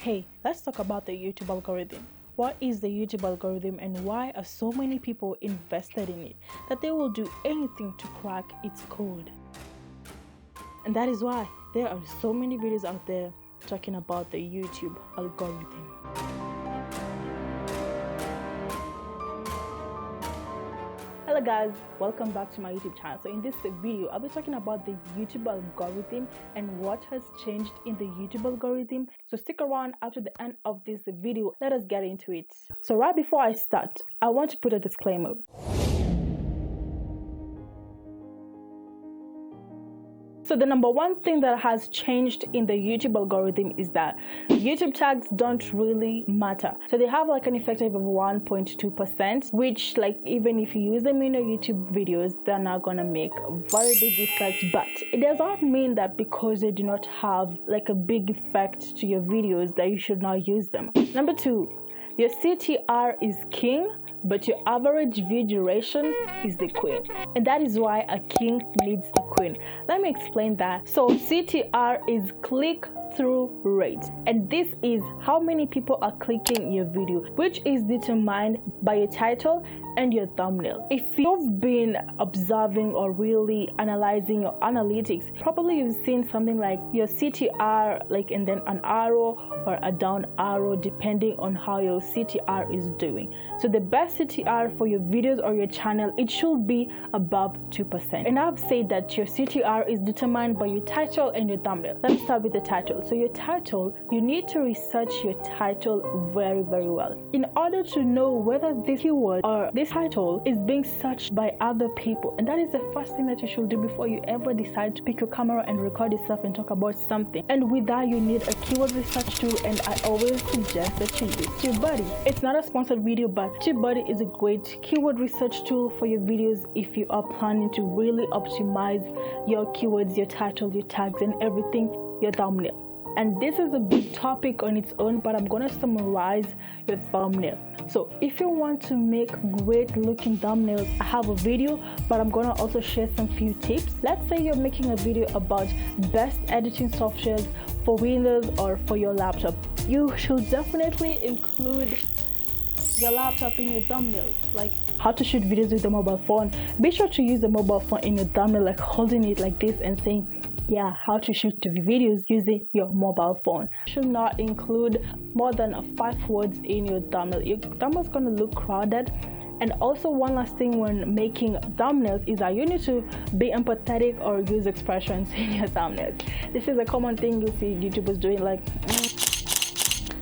Hey, let's talk about the YouTube algorithm. What is the YouTube algorithm and why are so many people invested in it that they will do anything to crack its code? And that is why there are so many videos out there talking about the YouTube algorithm. Hello guys, welcome back to my YouTube channel. So in this video I'll be talking about the YouTube algorithm and what has changed in the YouTube algorithm. So stick around after the end of this video. Let us get into it. So right before I start, I want to put a disclaimer. So the number one thing that has changed in the YouTube algorithm is that YouTube tags don't really matter. So they have like an effective of 1.2%, which like even if you use them in your YouTube videos, they're not gonna make a very big effect. But it does not mean that because they do not have like a big effect to your videos that you should not use them. Number two, your CTR is king, but your average view duration is the queen. And that is why a king needs a queen. Let me explain that. So CTR is click-through rate. And this is how many people are clicking your video, which is determined by your title and your thumbnail. If you've been observing or really analyzing your analytics, probably you've seen something like your CTR, like and then an arrow or a down arrow depending on how your CTR is doing. So the best CTR for your videos or your channel, it should be above 2%. And I've said that your CTR is determined by your title and your thumbnail. Let's start with the title. So your title, you need to research your title very well in order to know whether this keyword or this title is being searched by other people. And that is the first thing that you should do before you ever decide to pick your camera and record yourself and talk about something. And with that, you need a keyword research tool, and I always suggest that you use TubeBuddy. It's not a sponsored video, but TubeBuddy is a great keyword research tool for your videos if you are planning to really optimize your keywords, your title, your tags, and everything, your thumbnail. And this is a big topic on its own, but I'm going to summarize your thumbnail. So if you want to make great looking thumbnails, I have a video, but I'm going to also share some few tips. Let's say you're making a video about best editing softwares for Windows or for your laptop. You should definitely include your laptop in your thumbnails, like how to shoot videos with the mobile phone. Be sure to use the mobile phone in your thumbnail, like holding it like this and saying, yeah, how to shoot the videos using your mobile phone. You should not include more than 5 words in your thumbnail. Your thumbnail is going to look crowded. And also one last thing when making thumbnails is that you need to be empathetic or use expressions in your thumbnails. This is a common thing you see YouTubers doing, like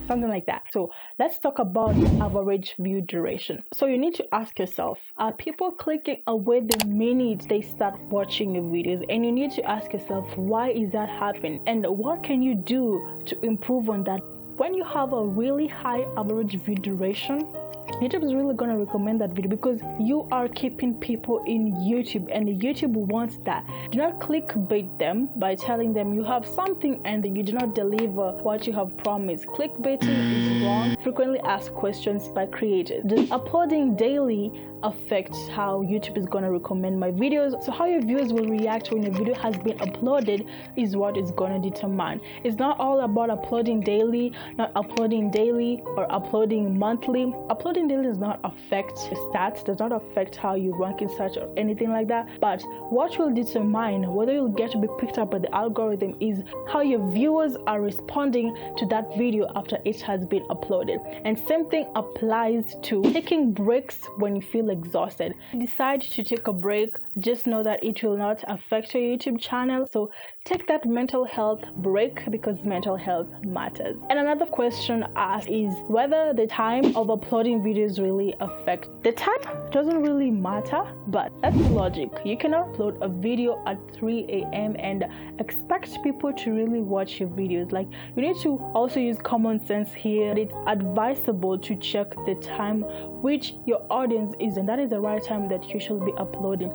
something like that. So let's talk about average view duration. So you need to ask yourself, are people clicking away the minute they start watching your videos? And you need to ask yourself, why is that happening? And what can you do to improve on that? When you have a really high average view duration, YouTube is really going to recommend that video because you are keeping people in YouTube, and YouTube wants that. Do not clickbait them by telling them you have something and you do not deliver what you have promised. Clickbaiting is wrong. Frequently asked questions by creators. Does uploading daily affect how YouTube is going to recommend my videos? So how your viewers will react when your video has been uploaded is what is going to determine. It's not all about uploading daily, not uploading daily or uploading monthly. Uploading daily does not affect your stats, does not affect how you rank in search or anything like that. But what will determine whether you'll get to be picked up by the algorithm is how your viewers are responding to that video after it has been uploaded. And same thing applies to taking breaks when you feel exhausted. If you decide to take a break, just know that it will not affect your YouTube channel. So take that mental health break because mental health matters. And another question asked is whether the time of uploading videos really affect. The time doesn't really matter, but that's logic. You cannot upload a video at 3 a.m. and expect people to really watch your videos. Like, you need to also use common sense here. It's advisable to check the time which your audience is, and that is the right time that you should be uploading.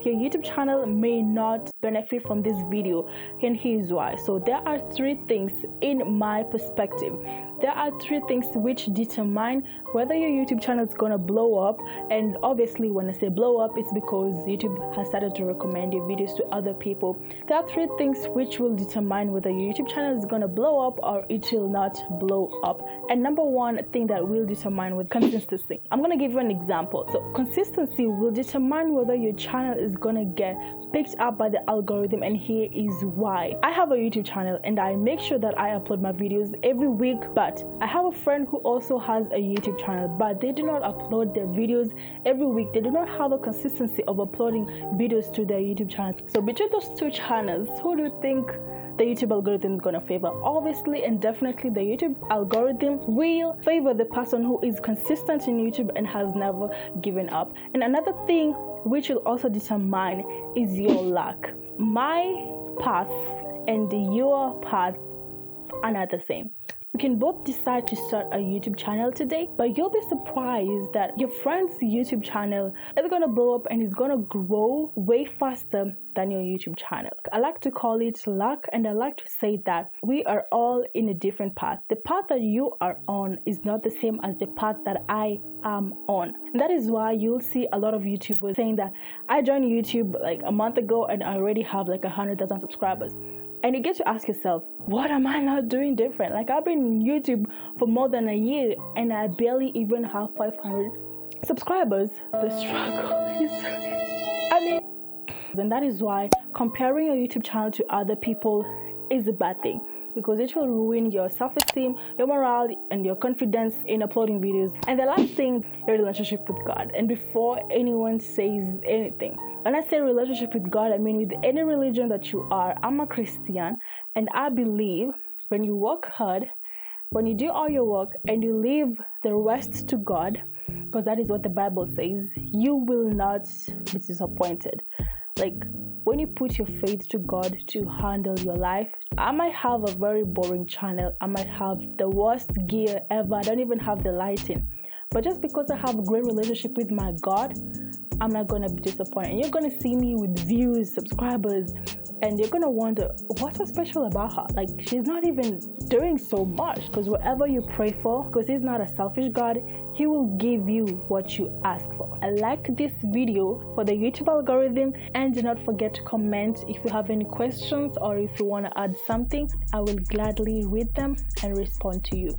Your YouTube channel may not benefit from this video, and here's why. So there are 3 things in my perspective there are 3 things which determine whether your YouTube channel is gonna blow up. And obviously when I say blow up, it's because YouTube has started to recommend your videos to other people. There are 3 things which will determine whether your YouTube channel is gonna blow up or it will not blow up. And number 1 thing that will determine with consistency. I'm gonna give you an example. So consistency will determine whether your channel is gonna get picked up by the algorithm, and here is why. I have a YouTube channel and I make sure that I upload my videos every week, but I have a friend who also has a YouTube channel, but they do not upload their videos every week. They do not have a consistency of uploading videos to their YouTube channel. So between those 2 channels, who do you think the YouTube algorithm is gonna favor? Obviously and definitely the YouTube algorithm will favor the person who is consistent in YouTube and has never given up. And another thing which will also determine is your luck. My path and your path are not the same. We can both decide to start a YouTube channel today, but you'll be surprised that your friend's YouTube channel is gonna blow up and is gonna grow way faster than your YouTube channel. I like to call it luck, and I like to say that we are all in a different path. The path that you are on is not the same as the path that I am on. And that is why you'll see a lot of YouTubers saying that I joined YouTube like a month ago and I already have like 100,000 subscribers. And you get to ask yourself, what am I not doing different? Like, I've been in YouTube for more than a year and I barely even have 500 subscribers. The struggle is, and that is why comparing your YouTube channel to other people is a bad thing, because it will ruin your self-esteem, your morale, and your confidence in uploading videos. And the last thing, your relationship with God. And before anyone says anything, when I say relationship with God, I mean with any religion that you are. I'm a Christian, and I believe when you work hard, when you do all your work and you leave the rest to God, because that is what the Bible says, you will not be disappointed. Like, when you put your faith to God to handle your life, I might have a very boring channel. I might have the worst gear ever. I don't even have the lighting. But just because I have a great relationship with my God, I'm not going to be disappointed. And you're going to see me with views, subscribers, and you're going to wonder, what's so special about her? Like, she's not even doing so much. Because whatever you pray for, because he's not a selfish God, he will give you what you ask for. I like this video for the YouTube algorithm, and do not forget to comment if you have any questions or if you want to add something. I will gladly read them and respond to you.